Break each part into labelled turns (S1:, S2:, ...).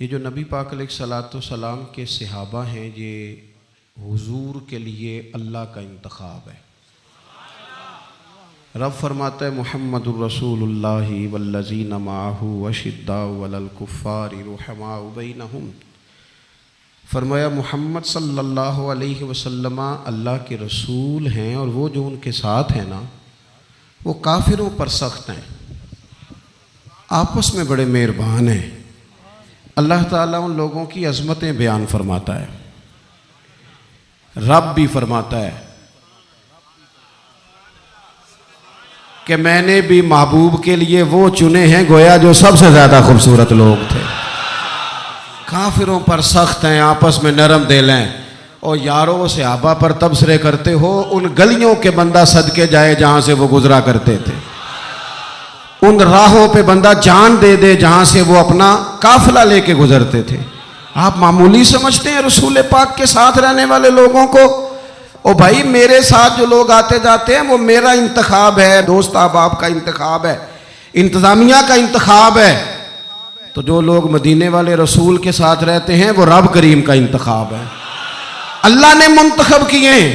S1: یہ جو نبی پاک علیہ الصلوۃ والسلام کے صحابہ ہیں، یہ حضور کے لیے اللہ کا انتخاب ہے۔ رب فرماتا ہے محمد الرسول اللہ والذین معہ اشداء علی الکفار رحماء بینہم، فرمایا محمد صلی اللہ علیہ وسلم اللہ کے رسول ہیں، اور وہ جو ان کے ساتھ ہیں نا وہ کافروں پر سخت ہیں، آپس میں بڑے مہربان ہیں۔ اللہ تعالیٰ ان لوگوں کی عظمتیں بیان فرماتا ہے۔ رب بھی فرماتا ہے کہ میں نے بھی محبوب کے لیے وہ چنے ہیں گویا جو سب سے زیادہ خوبصورت لوگ تھے۔ کافروں پر سخت ہیں، آپس میں نرم دل ہیں، اور یارو صحابہ پر تبصرے کرتے ہو، ان گلیوں کے بندہ صدقے جائے جہاں سے وہ گزرا کرتے تھے، ان راہوں پہ بندہ جان دے دے جہاں سے وہ اپنا قافلہ لے کے گزرتے تھے۔ آپ معمولی سمجھتے ہیں رسول پاک کے ساتھ رہنے والے لوگوں کو؟ او بھائی، میرے ساتھ جو لوگ آتے جاتے ہیں وہ میرا انتخاب ہے، دوست احباب کا انتخاب ہے، انتظامیہ کا انتخاب ہے۔ تو جو لوگ مدینے والے رسول کے ساتھ رہتے ہیں وہ رب کریم کا انتخاب ہے، اللہ نے منتخب کیے ہیں۔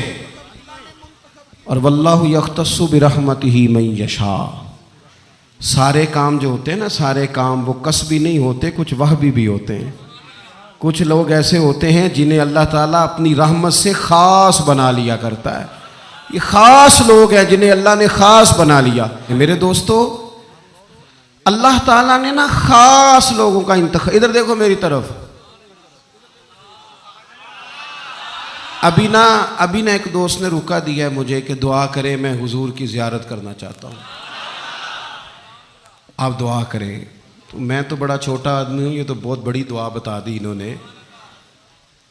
S1: اور واللہ یختص برحمتہ من یشاء، سارے کام جو ہوتے ہیں نا، سارے کام وہ قصبی نہیں ہوتے، کچھ وہبی بھی ہوتے ہیں۔ کچھ لوگ ایسے ہوتے ہیں جنہیں اللہ تعالیٰ اپنی رحمت سے خاص بنا لیا کرتا ہے۔ یہ خاص لوگ ہیں جنہیں اللہ نے خاص بنا لیا۔ میرے دوستو، اللہ تعالیٰ نے نا خاص لوگوں کا انتخاب، ادھر دیکھو میری طرف، ابھی نا ایک دوست نے روکا دیا ہے مجھے کہ دعا کرے، میں حضور کی زیارت کرنا چاہتا ہوں، آپ دعا کریں۔ تو میں تو بڑا چھوٹا آدمی ہوں، یہ تو بہت بڑی دعا بتا دی انہوں نے۔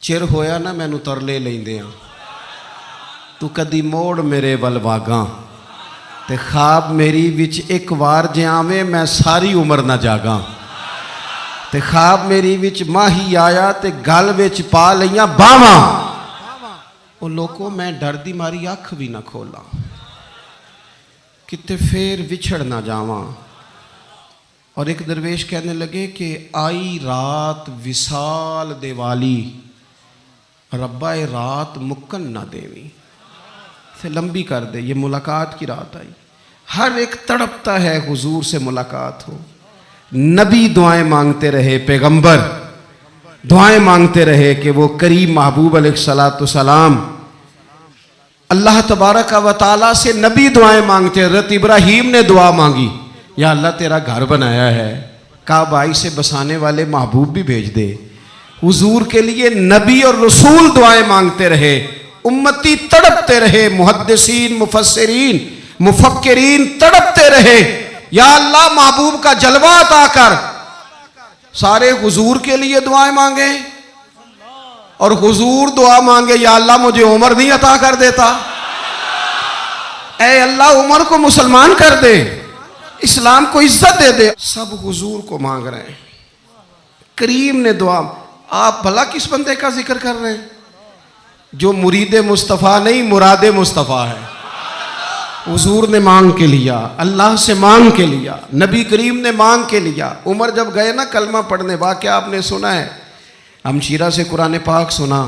S1: چر ہویا نا مینوں ترلے لیندے ہاں، تو کدی موڑ میرے ول واگاں، تے خواب میری وچ ایک وار جے آویں میں ساری عمر نہ جاگاں، تے خواب میری وچ ماہی آیا تے گل وچ پا لیاں باواں، او لوکو میں ڈر دی ماری اکھ بھی نہ کھولاں، کتے پھر وچھڑ نہ جاواں۔ اور ایک درویش کہنے لگے کہ آئی رات وصال دے والی، ربا رات مکن نہ دیویں، سے لمبی کر دے، یہ ملاقات کی رات آئی۔ ہر ایک تڑپتا ہے حضور سے ملاقات ہو۔ نبی دعائیں مانگتے رہے، پیغمبر دعائیں مانگتے رہے کہ وہ کریم محبوب علیہ الصلوۃ والسلام اللہ تبارک و تعالیٰ سے نبی دعائیں مانگتے۔ حضرت ابراہیم نے دعا مانگی، یا اللہ تیرا گھر بنایا ہے، کعبہ سے بسانے والے محبوب بھی بھیج دے۔ حضور کے لیے نبی اور رسول دعائیں مانگتے رہے، امتی تڑپتے رہے، محدثین، مفسرین، مفکرین تڑپتے رہے، یا اللہ محبوب کا جلوہ عطا کر۔ سارے حضور کے لیے دعائیں مانگے، اور حضور دعا مانگے یا اللہ مجھے عمر نہیں عطا کر دیتا، اے اللہ عمر کو مسلمان کر دے، اسلام کو عزت دے دے۔ سب حضور کو مانگ رہے ہیں۔ کریم نے دعا، آپ بھلا کس بندے کا ذکر کر رہے ہیں جو مرید مصطفیٰ نہیں مراد مصطفیٰ ہے؟ حضور نے مانگ کے لیا، اللہ سے مانگ کے لیا، نبی کریم نے مانگ کے لیا۔ عمر جب گئے نا کلمہ پڑھنے، واقعہ آپ نے سنا ہے، ہمشیرہ سے قرآن پاک سنا،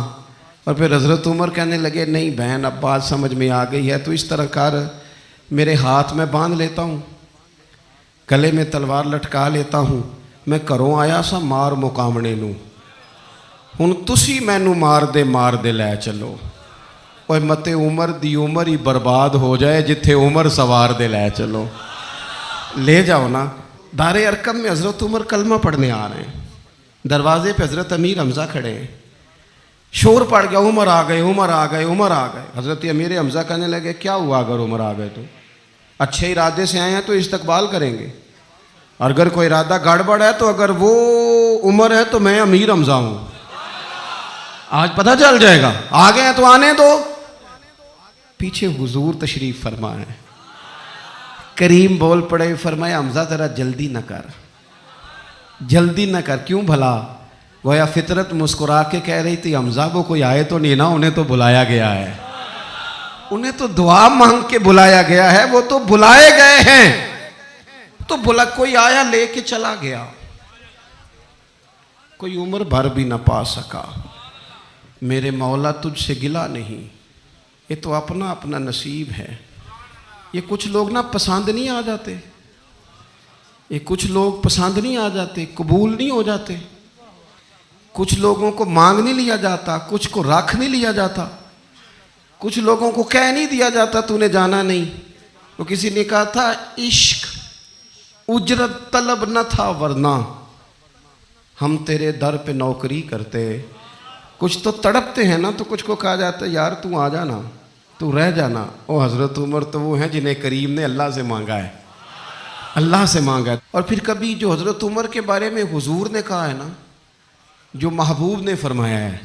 S1: اور پھر حضرت عمر کہنے لگے نہیں بہن اب بات سمجھ میں آ گئی ہے، تو اس طرح کر، میرے ہاتھ میں باندھ لیتا ہوں، گلے میں تلوار لٹکا لیتا ہوں، میں گھروں آیا سا مار مقامنے نوں، ہن تسی مینوں مار دے لے چلو۔ اوے متے عمر دی عمر ہی برباد ہو جائے جتھے عمر سوار دے لے چلو، لے جاؤ نا۔ دار ارقم میں حضرت عمر کلمہ پڑھنے آ رہے ہیں، دروازے پہ حضرت امیر حمزہ کھڑے ہیں، شور پڑ گیا، عمر آ گئے، عمر آ گئے، عمر آ گئے۔ حضرت امیر حمزہ کہنے لگے کیا ہوا اگر عمر آ گئے تو؟ اچھے ارادے سے آئے ہیں تو استقبال کریں گے، اور اگر کوئی ارادہ گڑبڑ ہے تو اگر وہ عمر ہے تو میں امیر حمزہ ہوں، آج پتہ چل جائے گا، آ گئے ہیں تو آنے دو۔ پیچھے حضور تشریف فرمائے، کریم بول پڑے، فرمایا حمزہ ذرا جلدی نہ کر، جلدی نہ کر۔ کیوں بھلا؟ گویا فطرت مسکرا کے کہہ رہی تھی حمزہ وہ کوئی آئے تو نہیں نا، انہیں تو بلایا گیا ہے، انہیں تو دعا مانگ کے بلایا گیا ہے، وہ تو بلائے گئے ہیں، تو کوئی آیا لے کے چلا گیا۔ کوئی عمر بھر بھی نہ پا سکا، میرے مولا تجھ سے گلا نہیں، یہ تو اپنا اپنا نصیب ہے۔ یہ کچھ لوگ نا پسند نہیں آ جاتے، یہ کچھ لوگ پسند نہیں آ جاتے، قبول نہیں ہو جاتے، کچھ لوگوں کو مانگ نہیں لیا جاتا، کچھ کو رکھ نہیں لیا جاتا، کچھ لوگوں کو کہہ نہیں دیا جاتا تو نے جانا نہیں۔ تو کسی نے کہا تھا عشق اجرت طلب نہ تھا ورنہ ہم تیرے در پہ نوکری کرتے۔ کچھ تو تڑپتے ہیں نا، تو کچھ کو کہا جاتا ہے یار تو آ جانا، تو رہ جانا۔ او حضرت عمر تو وہ ہیں جنہیں کریم نے اللہ سے مانگا ہے، اللہ سے مانگا ہے۔ اور پھر کبھی جو حضرت عمر کے بارے میں حضور نے کہا ہے نا، جو محبوب نے فرمایا ہے،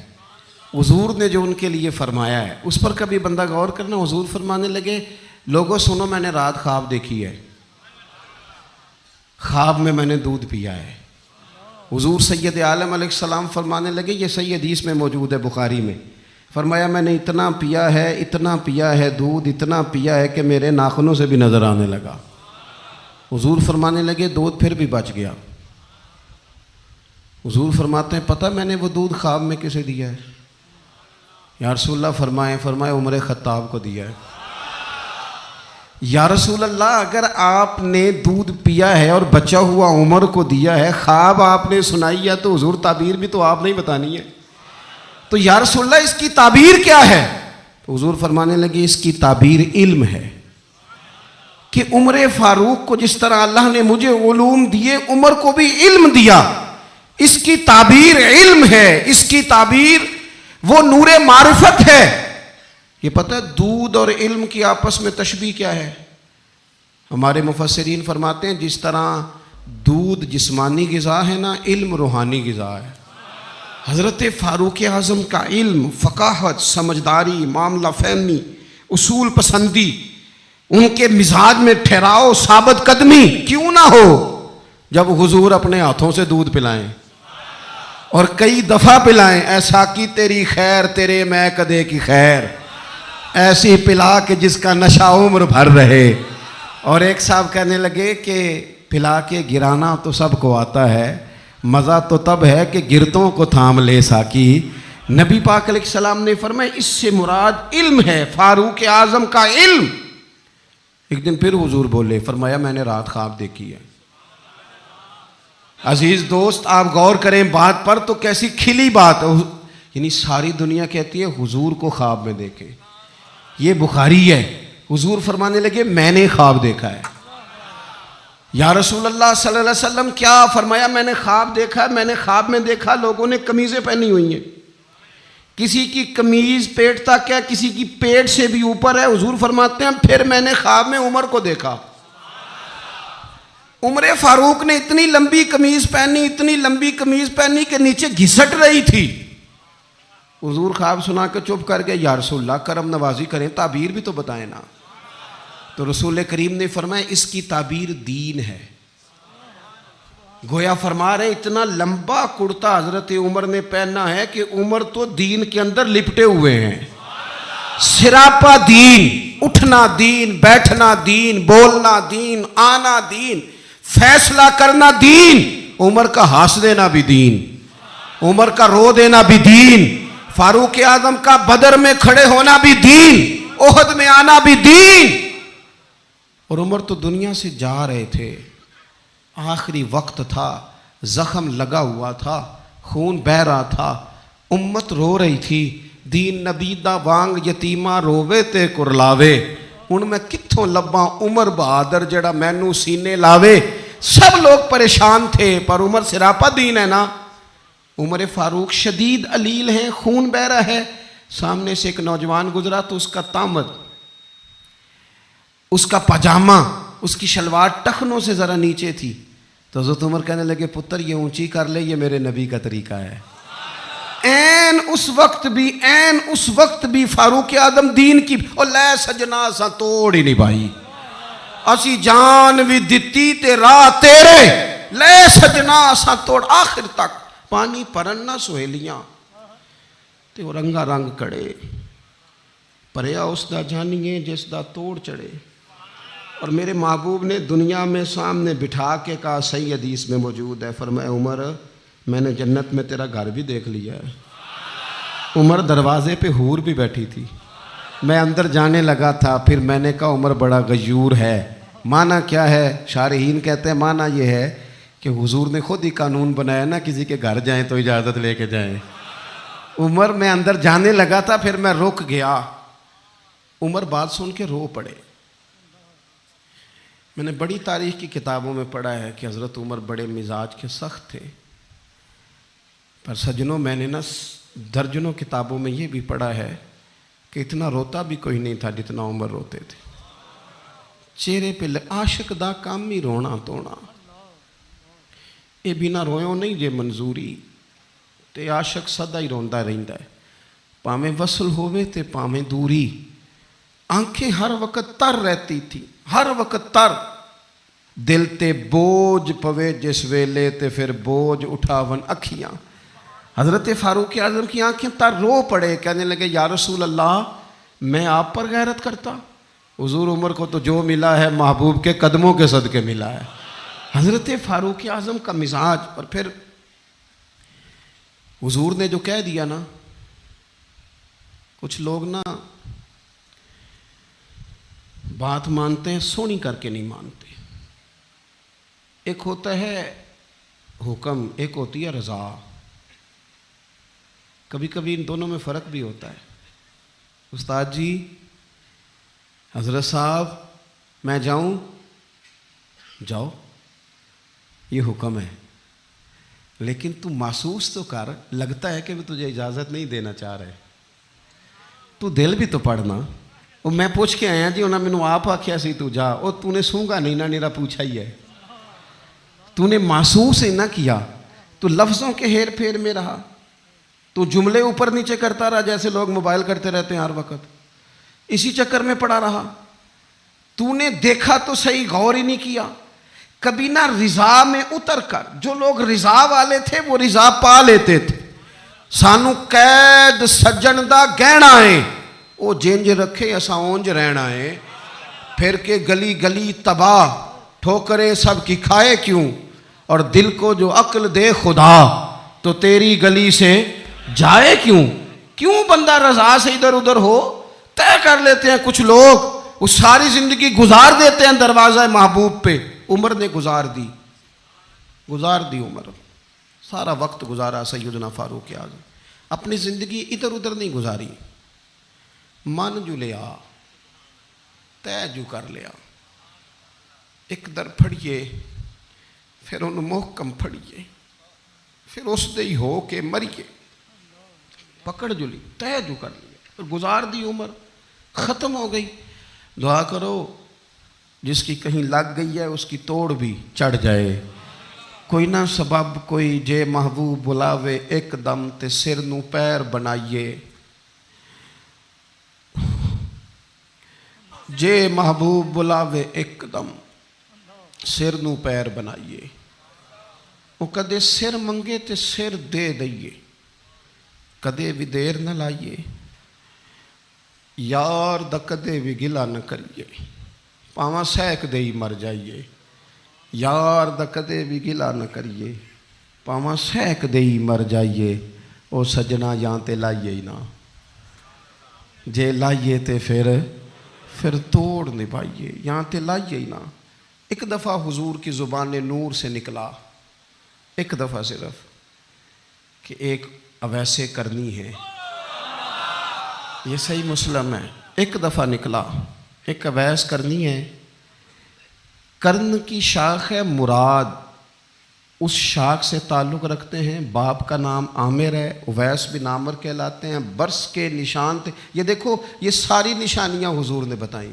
S1: حضور نے جو ان کے لیے فرمایا ہے، اس پر کبھی بندہ غور کرنا۔ حضور فرمانے لگے لوگوں سنو میں نے رات خواب دیکھی ہے، خواب میں نے دودھ پیا ہے۔ حضور سید عالم علیہ السلام فرمانے لگے، یہ صحیح حدیث میں موجود ہے بخاری میں، فرمایا میں نے اتنا پیا ہے دودھ، اتنا پیا ہے کہ میرے ناخنوں سے بھی نظر آنے لگا۔ حضور فرمانے لگے دودھ پھر بھی بچ گیا۔ حضور فرماتے ہیں پتہ میں نے وہ دودھ خواب میں کسے دیا ہے؟ یا رسول اللہ فرمائے عمر خطاب کو دیا ہے۔ یا رسول اللہ اگر آپ نے دودھ پیا ہے اور بچا ہوا عمر کو دیا ہے، خواب آپ نے سنائی ہے، تو حضور تعبیر بھی تو آپ نے ہی بتانی ہے، تو یا رسول اللہ اس کی تعبیر کیا ہے؟ تو حضور فرمانے لگے اس کی تعبیر علم ہے، کہ عمر فاروق کو جس طرح اللہ نے مجھے علوم دیے، عمر کو بھی علم دیا، اس کی تعبیر علم ہے، اس کی تعبیر وہ نور معرفت ہے۔ یہ پتہ ہے دودھ اور علم کی آپس میں تشبیہ کیا ہے؟ ہمارے مفسرین فرماتے ہیں جس طرح دودھ جسمانی غذا ہے نا، علم روحانی غذا ہے۔ حضرت فاروق اعظم کا علم، فقاہت، سمجھداری، معاملہ فہمی، اصول پسندی، ان کے مزاج میں ٹھہراؤ، ثابت قدمی کیوں نہ ہو جب حضور اپنے ہاتھوں سے دودھ پلائیں اور کئی دفعہ پلائیں، ایسا کی تیری خیر تیرے میں کدے کی خیر، ایسی پلا کہ جس کا نشہ عمر بھر رہے۔ اور ایک صاحب کہنے لگے کہ پلا کے گرانا تو سب کو آتا ہے، مزہ تو تب ہے کہ گرتوں کو تھام لے ساکی۔ نبی پاک علیہ السلام نے فرمایا اس سے مراد علم ہے، فاروق اعظم کا علم۔ ایک دن پھر حضور بولے، فرمایا میں نے رات خواب دیکھی ہے۔ عزیز دوست آپ غور کریں بات پر، تو کیسی کھلی بات ہے، یعنی ساری دنیا کہتی ہے حضور کو خواب میں دیکھے، یہ بخاری ہے۔ حضور فرمانے لگے میں نے خواب دیکھا ہے۔ یا رسول اللہ صلی اللہ علیہ وسلم کیا؟ فرمایا میں نے خواب دیکھا، میں نے خواب میں دیکھا لوگوں نے قمیضیں پہنی ہوئی ہیں، کسی کی قمیض پیٹ تک ہے، کسی کی پیٹ سے بھی اوپر ہے۔ حضور فرماتے ہیں پھر میں نے خواب میں عمر کو دیکھا، عمر فاروق نے اتنی لمبی قمیض پہنی، اتنی لمبی قمیض پہنی کہ نیچے گھسٹ رہی تھی۔ حضور خواب سنا کے چپ کر گئے، یا رسول اللہ کرم نوازی کریں، تعبیر بھی تو بتائیں نا۔ تو رسول کریم نے فرمایا اس کی تعبیر دین ہے۔ گویا فرما رہے اتنا لمبا کرتا حضرت عمر نے پہنا ہے کہ عمر تو دین کے اندر لپٹے ہوئے ہیں، سراپا دین، اٹھنا دین، بیٹھنا دین، بولنا دین، آنا دین، فیصلہ کرنا دین، عمر کا ہنس دینا بھی دین، عمر کا رو دینا بھی دین، فاروق اعظم کا بدر میں کھڑے ہونا بھی دین، احد میں آنا بھی دین۔ اور عمر تو دنیا سے جا رہے تھے، آخری وقت تھا، زخم لگا ہوا تھا، خون بہہ رہا تھا، امت رو رہی تھی، دین نبی دا وانگ یتیمہ رووے تے کرلاوے، ان میں کتھوں لباں عمر بہادر جڑا مینوں سینے لاوے۔ سب لوگ پریشان تھے، پر عمر سراپا دین ہے نا۔ عمر فاروق شدید علیل ہیں، خون بہہ رہا ہے، سامنے سے ایک نوجوان گزرا تو اس کا تامد، اس کا پاجامہ، اس کی شلوار ٹخنوں سے ذرا نیچے تھی، تو حضرت عمر کہنے لگے پتر یہ اونچی کر لے، یہ میرے نبی کا طریقہ ہے۔ این اس وقت بھی فاروق اعظم دین کی اور لے سجنا سا توڑ ہی نہیں بھائی، اسی جان بھی دتی تے راہ تیرے، لے سجنا سا توڑ، آخر تک پانی پرن نہ سہیلیاں تے وہ رنگا رنگ کڑے، پریا اس دا جانیے جس دا توڑ چڑھے۔ اور میرے محبوب نے دنیا میں سامنے بٹھا کے کہا، صحیح حدیث میں موجود ہے، فرمایا عمر میں نے جنت میں تیرا گھر بھی دیکھ لیا ہے. عمر دروازے پہ حور بھی بیٹھی تھی. میں اندر جانے لگا تھا, پھر میں نے کہا عمر بڑا غیور ہے. معنی کیا ہے؟ شارحین کہتے ہیں معنی یہ ہے کہ حضور نے خود ہی قانون بنایا نا, کسی کے گھر جائیں تو اجازت لے کے جائیں. عمر میں اندر جانے لگا تھا, پھر میں رک گیا. عمر بات سن کے رو پڑے. میں نے بڑی تاریخ کی کتابوں میں پڑھا ہے کہ حضرت عمر بڑے مزاج کے سخت تھے, پر سجنوں میں نے نا درجنوں کتابوں میں یہ بھی پڑھا ہے کہ اتنا روتا بھی کوئی نہیں تھا جتنا عمر روتے تھے. چہرے پہ عاشق دا کام ہی رونا تونا, یہ بنا رویوں نہیں جے منظوری, تے عاشق سدا ہی روندا رہندا ہے, پاویں وصل ہووے تے پاویں دوری. آنکھیں ہر وقت تر رہتی تھی, ہر وقت تر. دل تے بوجھ پوے جس ویلے تے پھر بوجھ اٹھاون اکھیاں. حضرت فاروق اعظم کی آنکھیں تر رو پڑے, کہنے لگے یا رسول اللہ میں آپ پر غیرت کرتا. حضور عمر کو تو جو ملا ہے محبوب کے قدموں کے صدقے ملا ہے. حضرت فاروق اعظم کا مزاج. اور پھر حضور نے جو کہہ دیا نا, کچھ لوگ نا بات مانتے ہیں سونی کر کے نہیں مانتے. ایک ہوتا ہے حکم, ایک ہوتی ہے رضا. کبھی کبھی ان دونوں میں فرق بھی ہوتا ہے. استاد جی, حضرت صاحب میں جاؤں, جاؤ یہ حکم ہے, لیکن تو محسوس تو کر, لگتا ہے کہ وہ تجھے اجازت نہیں دینا چاہ رہے, تو دل بھی تو پڑھنا. اور میں پوچھ کے آیا جی انہوں نے مینوں آپ آکھیا سی تو جا, اور تو نے سونگا نہیں نا, نیرا پوچھا ہی ہے. تو نے محسوس ہی نہ کیا, تو لفظوں کے ہیر پھیر میں رہا, تو جملے اوپر نیچے کرتا رہا جیسے لوگ موبائل کرتے رہتے ہیں ہر وقت, اسی چکر میں پڑا رہا. تو نے دیکھا تو صحیح, غور ہی نہیں کیا. کبھی نہ رضا میں اتر کر, جو لوگ رضا والے تھے وہ رضا پا لیتے تھے. سانو قید سجن دا گہنا ہے, وہ جنج رکھے اساں اونج رہنا ہے. پھر کے گلی گلی تباہ, ٹھوکرے سب کی کھائے کیوں, اور دل کو جو عقل دے خدا تو تیری گلی سے جائے کیوں. کیوں بندہ رضا سے ادھر ادھر ہو, طے کر لیتے ہیں کچھ لوگ, وہ ساری زندگی گزار دیتے ہیں دروازہ محبوب پہ. عمر نے گزار دی عمر, سارا وقت گزارا سیدنا فاروق اعظم. اپنی زندگی ادھر ادھر نہیں گزاری, من جو لیا, طے جو کر لیا. ایک در پھڑیے, پھر انہوں محکم پھڑیے, پھر اس دے ہی ہو کے مریے. پکڑ جو لی, طے جو کر لیا, پھر گزار دی عمر, ختم ہو گئی. دعا کرو جس کی کہیں لگ گئی ہے اس کی توڑ بھی چڑھ جائے. کوئی نہ سبب کوئی جے محبوب بلاوے ایک دم تے سر نو پیر بنائیے. جے محبوب بلاوے ایک دم سر نو پیر بنائیے. وہ کدے سر منگے تے سر دے دئیے, کدے بھی دیر نہ لائیے. یار دا کدے بھی گلا نہ کریے, پاواں سیک دے ہی مر جائیے. یار دا کدے بھی گلا نہ کریے, پاواں سیک دے ہی مر جائیے. او سجنا یہاں تے لائیے ہی نہ, جے لائیے تے پھر توڑ نبھائیے. یہاں تے لائیے ہی نہ. ایک دفعہ حضور کی زبان نور سے نکلا, ایک دفعہ صرف, کہ ایک اویسے کرنی ہے. یہ صحیح مسلم ہے. ایک دفعہ نکلا, ایک اویس کرنی ہے. کرن کی شاخ ہے مراد, اس شاخ سے تعلق رکھتے ہیں. باپ کا نام عامر ہے, اویس بن عامر کہلاتے ہیں. برس کے نشان تھے. یہ دیکھو یہ ساری نشانیاں حضور نے بتائیں.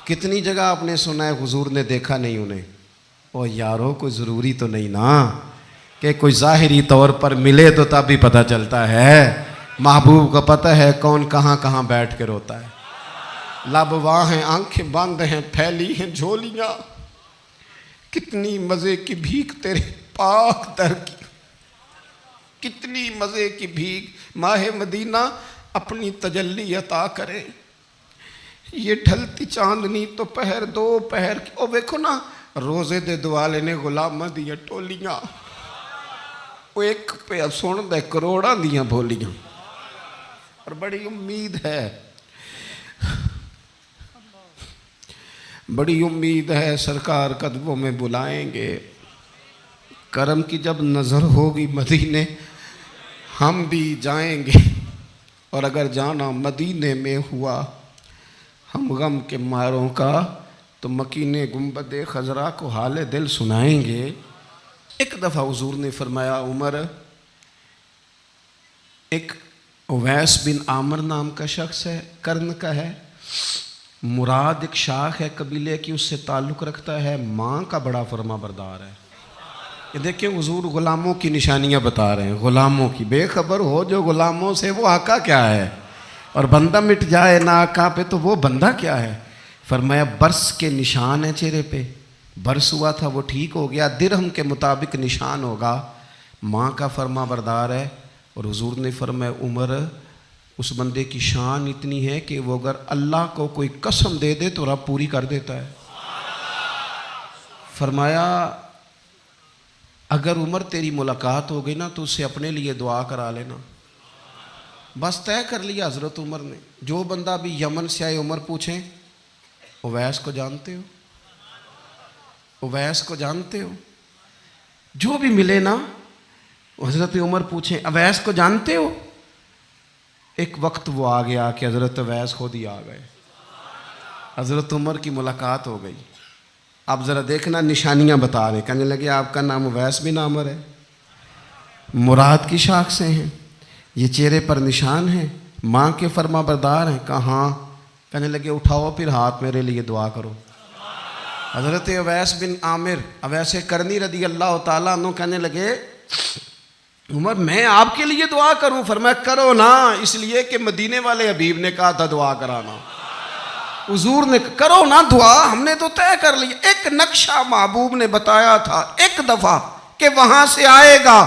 S1: کتنی جگہ آپ نے سنا ہے حضور نے دیکھا نہیں انہیں. او یارو کوئی ضروری تو نہیں نا کہ کوئی ظاہری طور پر ملے تو تب بھی پتہ چلتا ہے. محبوب کو پتہ ہے کون کہاں کہاں بیٹھ کے روتا ہے. لب واں ہیں, آنکھیں بند ہیں, پھیلی ہیں جھولیاں. کتنی مزے کی بھیک تیرے پاک در کی, کتنی مزے کی بھیک. ماہ مدینہ اپنی تجلی عطا کرے. یہ ڈھلتی چاندنی تو پہر دو پہر کی. او دیکھو نا روزے دے دوالے نے غلامہ دیا ٹولیاں. وہ ایک پہ سن دے کروڑاں دیاں بولیاں، اور بڑی امید ہے، بڑی امید ہے سرکار قدموں میں بلائیں گے۔ کرم کی جب نظر ہوگی مدینے ہم بھی جائیں گے، اور اگر جانا مدینے میں ہوا ہم غم کے ماروں کا تو مکین گنبد خضرا کو حال دل سنائیں گے۔ ایک دفعہ حضور نے فرمایا عمر، ایک اویس بن عامر نام کا شخص ہے، کرن کا ہے، مراد ایک شاخ ہے قبیلے کی، اس سے تعلق رکھتا ہے، ماں کا بڑا فرما بردار ہے۔ یہ دیکھیں حضور غلاموں کی نشانیاں بتا رہے ہیں، غلاموں کی، بے خبر ہو جو غلاموں سے وہ آقا کیا ہے، اور بندہ مٹ جائے نہ آقا پہ تو وہ بندہ کیا ہے۔ فرمایا برس کے نشان ہیں چہرے پہ، برس ہوا تھا وہ ٹھیک ہو گیا، درہم کے مطابق نشان ہوگا، ماں کا فرما بردار ہے۔ اور حضور نے فرمایا عمر، اس بندے کی شان اتنی ہے کہ وہ اگر اللہ کو کوئی قسم دے دے تو رب پوری کر دیتا ہے۔ فرمایا اگر عمر تیری ملاقات ہو گئی نا تو اس سے اپنے لیے دعا کرا لینا۔ بس طے کر لیا حضرت عمر نے، جو بندہ بھی یمن سے آئے عمر پوچھیں اویس کو جانتے ہو، اویس کو جانتے ہو، جو بھی ملے نا حضرت عمر پوچھیں اویس کو جانتے ہو۔ ایک وقت وہ آ گیا کہ حضرت اویس خود ہی آ گئے، حضرت عمر کی ملاقات ہو گئی۔ اب ذرا دیکھنا نشانیاں بتا رہے، کہنے لگے آپ کا نام اویس بن عامر ہے، مراد کی شاخ سے ہیں، یہ چہرے پر نشان ہیں، ماں کے فرما بردار ہیں۔ کہاں؟ کہنے لگے اٹھاؤ پھر ہاتھ میرے لیے دعا کرو۔ حضرت اویس بن عامر، اویس کرنی رضی اللہ تعالیٰ عنہ کہنے لگے عمر میں آپ کے لیے دعا کروں؟ فرمایا کرو نا، اس لیے کہ مدینے والے حبیب نے کہا تھا دعا کرانا، حضور نے کرو نا دعا، ہم نے تو طے کر لی۔ ایک نقشہ محبوب نے بتایا تھا ایک دفعہ کہ وہاں سے آئے گا،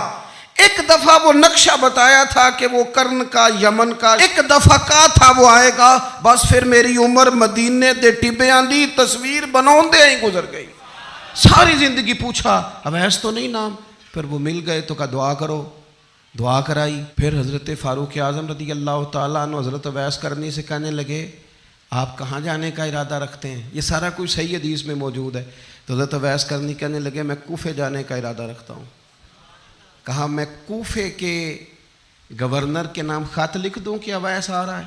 S1: ایک دفعہ وہ نقشہ بتایا تھا کہ وہ کرن کا، یمن کا، ایک دفعہ کہا تھا وہ آئے گا، بس پھر میری عمر مدینے دے ٹبیاں دی تصویر بناؤندے ہی گزر گئی۔ ساری زندگی پوچھا اویس تو نہیں نام، پھر وہ مل گئے تو کہا دعا کرو، دعا کرائی۔ پھر حضرت فاروق اعظم رضی اللہ تعالیٰ عنہ حضرت اویس کرنی سے کہنے لگے آپ کہاں جانے کا ارادہ رکھتے ہیں؟ یہ سارا کچھ صحیح حدیث میں موجود ہے۔ تو حضرت اویس کرنی کہنے لگے میں کوفے جانے کا ارادہ رکھتا ہوں۔ کہا میں کوفے کے گورنر کے نام خط لکھ دوں کہ اویس آ رہا ہے؟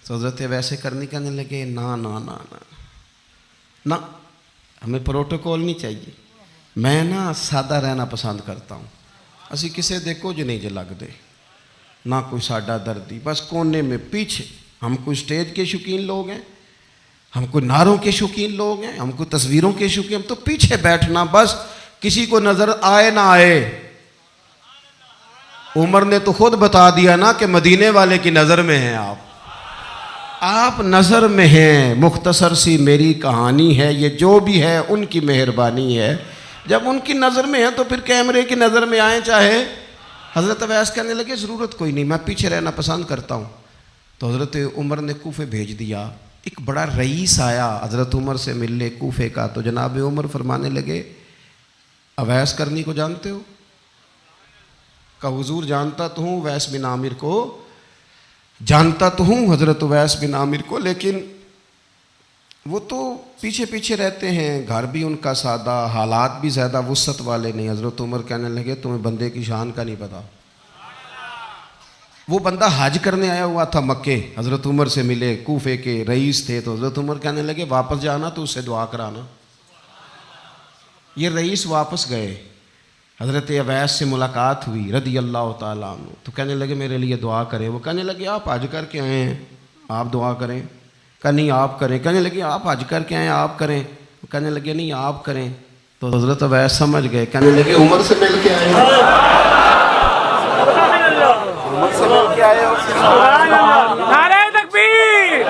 S1: تو حضرت اویس کرنی کہنے لگے نا نا نا نا نا، ہمیں پروٹوکول نہیں چاہیے، میں نا سادہ رہنا پسند کرتا ہوں، اسی کسے دے کچھ نہیں جے لگ دے، نہ کوئی ساڈا دردی، بس کونے میں پیچھے، ہم کوئی سٹیج کے شوقین لوگ ہیں، ہم کوئی نعروں کے شوقین لوگ ہیں، ہم کوئی تصویروں کے شوقین، ہم تو پیچھے بیٹھنا، بس کسی کو نظر آئے نہ آئے۔ عمر نے تو خود بتا دیا نا کہ مدینے والے کی نظر میں ہیں آپ نظر میں ہیں۔ مختصر سی میری کہانی ہے، یہ جو بھی ہے ان کی مہربانی ہے، جب ان کی نظر میں ہے تو پھر کیمرے کی نظر میں آئیں چاہے۔ حضرت اویس کہنے لگے ضرورت کوئی نہیں، میں پیچھے رہنا پسند کرتا ہوں۔ تو حضرت عمر نے کوفے بھیج دیا، ایک بڑا رئیس آیا حضرت عمر سے ملنے کوفے کا، تو جناب عمر فرمانے لگے اویس کرنی کو جانتے ہو؟ کہا حضور جانتا تو ہوں، اویس بن عامر کو جانتا تو ہوں، حضرت اویس بن عامر کو، لیکن وہ تو پیچھے پیچھے رہتے ہیں، گھر بھی ان کا سادہ، حالات بھی زیادہ وسعت والے نہیں۔ حضرت عمر کہنے لگے تمہیں بندے کی شان کا نہیں پتا۔ وہ بندہ حج کرنے آیا ہوا تھا مکے، حضرت عمر سے ملے، کوفے کے رئیس تھے، تو حضرت عمر کہنے لگے واپس جانا تو اس سے دعا کرانا۔ یہ رئیس واپس گئے، حضرت اویس سے ملاقات ہوئی رضی اللہ تعالیٰ عنہ، تو کہنے لگے میرے لیے دعا کریں۔ وہ کہنے لگے آپ حج کر کے آئے ہیں، آپ دعا کریں؟ کہ نہیں آپ کریں۔ کہنے لگے آپ حج کر کے آئے ہیں، آپ کریں؟ کہنے لگے نہیں آپ کریں۔ تو حضرت اویس سمجھ گئے، کہنے لگے عمر سے مل کے آئے ہیں، عمر سے مل کے آئے ہو۔
S2: نعرہ تکبیر!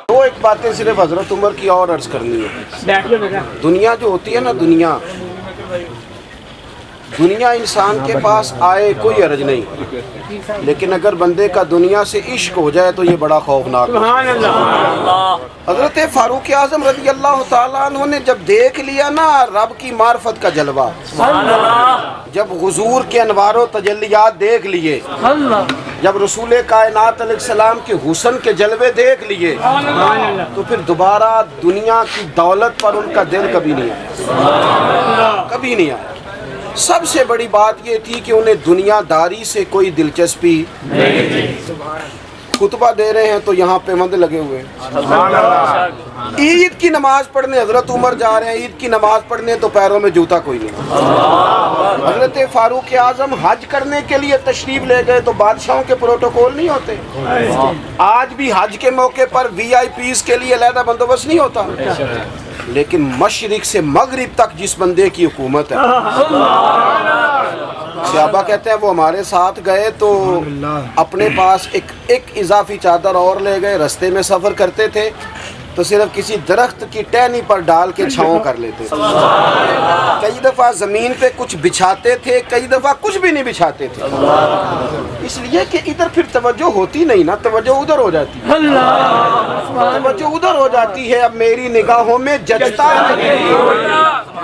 S1: دو ایک باتیں صرف حضرت عمر کی اور عرض کرنی ہے۔ دنیا جو ہوتی ہے نا، دنیا دنیا انسان کے پاس آئے کوئی حرج نہیں، لیکن اگر بندے کا دنیا سے عشق ہو جائے تو یہ بڑا خوفناک ہے۔
S2: سبحان اللہ۔
S1: حضرت فاروق اعظم رضی اللہ تعالیٰ عنہ نے جب دیکھ لیا نا رب کی معرفت کا جلوہ،
S2: سبحان اللہ۔
S1: جب حضور کے انوار و تجلیات دیکھ لیے، جب رسول کائنات علیہ السلام کے حسن کے جلوے دیکھ لیے، تو پھر دوبارہ دنیا کی دولت پر ان کا دل کبھی نہیں آیا، کبھی نہیں آیا۔ سب سے بڑی بات یہ تھی کہ انہیں دنیا داری سے کوئی دلچسپی خطبہ دے رہے ہیں تو یہاں پہ مند لگے ہوئے ہیں، عید کی نماز پڑھنے حضرت عمر جا رہے ہیں، عید کی نماز پڑھنے تو پیروں میں جوتا کوئی نہیں۔ حضرت فاروق اعظم حج کرنے کے لیے تشریف لے گئے تو بادشاہوں کے پروٹوکول نہیں ہوتے، آج بھی حج کے موقع پر وی آئی پیز کے لیے علیحدہ بندوبست نہیں ہوتا، لیکن مشرق سے مغرب تک جس بندے کی حکومت ہے، صحابہ کہتے ہیں وہ ہمارے ساتھ گئے تو اپنے پاس ایک اضافی چادر اور لے گئے، رستے میں سفر کرتے تھے تو صرف کسی درخت کی ٹہنی پر ڈال کے چھاؤں کر لیتے تھے، کئی دفعہ زمین پہ کچھ بچھاتے تھے، کئی دفعہ کچھ بھی نہیں بچھاتے تھے، اس لیے کہ ادھر پھر توجہ ہوتی نہیں نا، توجہ ادھر ہو جاتی ہے، توجہ ادھر ہو جاتی ہے۔ اب میری نگاہوں میں جچتا نہیں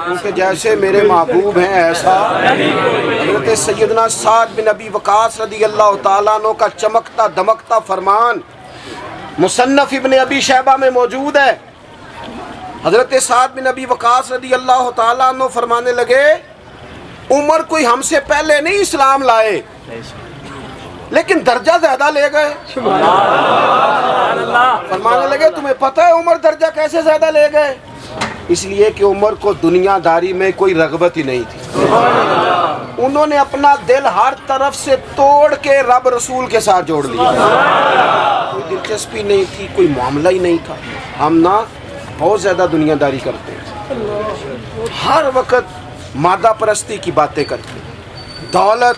S1: کیونکہ جیسے میرے محبوب ہیں ایسا، حضرت سیدنا سعد بن ابی وقاص رضی اللہ تعالیٰ عنہ کا چمکتا دمکتا فرمان مصنف ابن ابی شیبہ میں موجود ہے۔ حضرت سعد بن ابی وقاص رضی اللہ تعالیٰ عنہ فرمانے لگے، عمر کوئی ہم سے پہلے نہیں اسلام لائے لیکن درجہ زیادہ لے گئے۔ فرمانے لگے تمہیں پتہ ہے عمر درجہ کیسے زیادہ لے گئے؟ اس لیے کہ عمر کو دنیا داری میں کوئی رغبت ہی نہیں تھی، انہوں نے اپنا دل ہر طرف سے توڑ کے رب رسول کے ساتھ جوڑ لیا، کوئی دلچسپی نہیں تھی، کوئی معاملہ ہی نہیں تھا۔ ہم نا بہت زیادہ دنیا داری کرتے ہیں، ہر وقت مادہ پرستی کی باتیں کرتے ہیں، دولت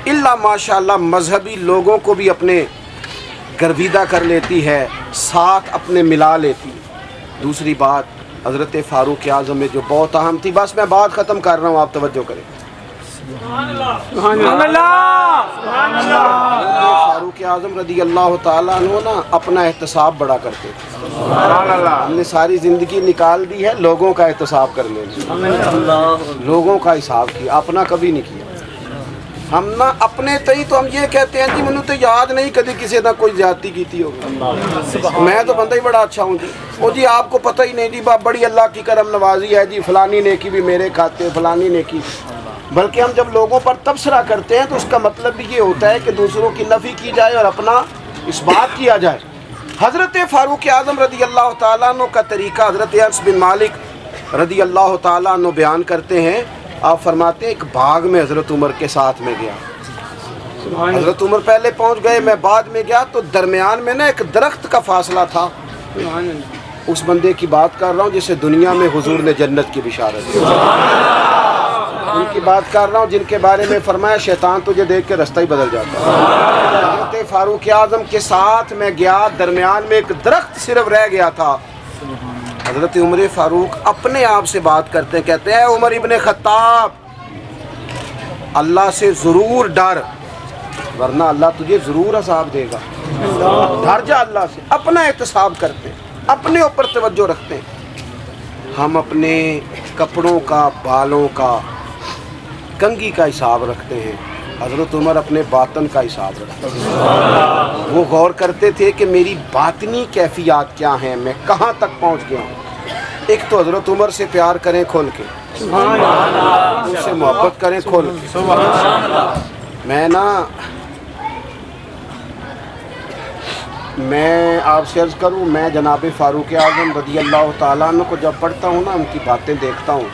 S1: الا ماشاءاللہ مذہبی لوگوں کو بھی اپنے گرویدہ کر لیتی ہے، ساتھ اپنے ملا لیتی ہے۔ دوسری بات حضرت فاروق اعظم میں جو بہت اہم تھی، بس میں بات ختم کر رہا ہوں، آپ توجہ کریں۔
S2: سبحان اللہ۔ سبحان اللہ۔
S1: فاروق اعظم رضی اللہ تعالیٰ عنہ نا اپنا احتساب بڑا کرتے تھے، ہم نے ساری زندگی نکال دی ہے لوگوں کا احتساب کرنے میں، لوگوں کا حساب کیا، اپنا کبھی نہیں کیا۔ ہم نا اپنے تئی تو ہم یہ کہتے ہیں جی منو تو یاد نہیں کدی کسی نہ کوئی زیادتی کیتی ہوگی، میں تو بندہ ہی بڑا اچھا ہوں جی، وہ جی آپ کو پتہ ہی نہیں جی بڑی اللہ کی کرم نوازی ہے جی، فلانی نیکی بھی میرے کھاتے، فلانی نیکی۔ بلکہ ہم جب لوگوں پر تبصرہ کرتے ہیں تو اس کا مطلب بھی یہ ہوتا ہے کہ دوسروں کی نفی کی جائے اور اپنا اس بات کیا جائے۔ حضرت فاروق اعظم رضی اللہ تعالیٰ عنہ کا طریقہ حضرت انس بن مالک رضی اللہ تعالیٰ عنہ بیان کرتے ہیں، آپ فرماتے ہیں ایک باغ میں حضرت عمر کے ساتھ میں گیا، حضرت عمر پہلے پہنچ گئے، میں بعد میں گیا، تو درمیان میں نا ایک درخت کا فاصلہ تھا، اس بندے کی بات کر رہا ہوں جسے دنیا میں حضور نے جنت کی بشارت دی، ان کی بات کر رہا ہوں جن کے بارے میں فرمایا شیطان تجھے دیکھ کے رستہ ہی بدل جاتا ہے۔ حضرت فاروق اعظم کے ساتھ میں گیا، درمیان میں ایک درخت صرف رہ گیا تھا، حضرت عمر فاروق اپنے آپ سے بات کرتے ہیں، کہتے ہیں عمر ابن خطاب اللہ سے ضرور ڈر ورنہ اللہ تجھے ضرور عذاب دے گا، ڈر جا اللہ سے، اپنا احتساب کرتے ہیں، اپنے اوپر توجہ رکھتے ہیں۔ ہم اپنے کپڑوں کا، بالوں کا، کنگھی کا حساب رکھتے ہیں، حضرت عمر اپنے باطن کا حساب رکھتے ہیں، وہ غور کرتے تھے کہ میری باطنی کیفیات کیا ہیں، میں کہاں تک پہنچ گیا ہوں۔ ایک تو حضرت عمر سے پیار کریں کھول کے، ان سے محبت کریں کھول کے۔ میں آپ سے عرض کروں، میں جناب فاروق اعظم رضی اللہ تعالیٰ عنہ کو جب پڑھتا ہوں نا، ان کی باتیں دیکھتا ہوں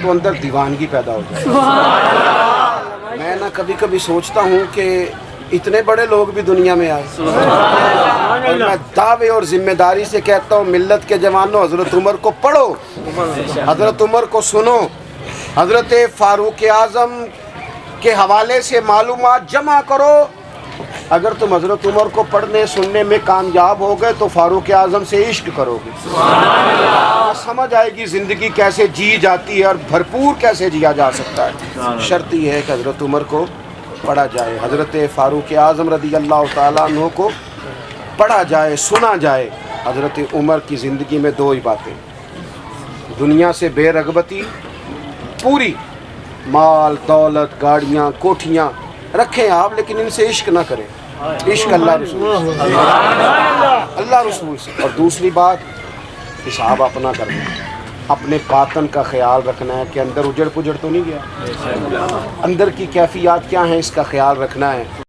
S1: تو اندر دیوانگی پیدا ہو جاتی ہے۔ میں نا کبھی کبھی سوچتا ہوں کہ اتنے بڑے لوگ بھی دنیا میں آئے، اور میں دعوے اور ذمہ داری سے کہتا ہوں ملت کے جوانوں حضرت عمر کو پڑھو، حضرت عمر کو سنو، حضرت فاروق اعظم کے حوالے سے معلومات جمع کرو، اگر تم حضرت عمر کو پڑھنے سننے میں کامیاب ہو گئے تو فاروق اعظم سے عشق کرو گے، سمجھ آئے گی زندگی کیسے جی جاتی ہے اور بھرپور کیسے جیا جا سکتا ہے۔ شرط یہ ہے کہ حضرت عمر کو پڑھا جائے، حضرت فاروق اعظم رضی اللہ تعالیٰ عنہ کو پڑھا جائے، سنا جائے۔ حضرت عمر کی زندگی میں دو ہی باتیں، دنیا سے بے رغبتی پوری، مال دولت گاڑیاں کوٹھیاں رکھیں آپ لیکن ان سے عشق نہ کریں، عشق اللہ رسول سے، اللہ رسول سے۔ اور دوسری بات، حساب اپنا کرنا ہے، اپنے باطن کا خیال رکھنا ہے کہ اندر اجڑ پجڑ تو نہیں گیا، اندر کی کیفیات کیا ہیں اس کا خیال رکھنا ہے۔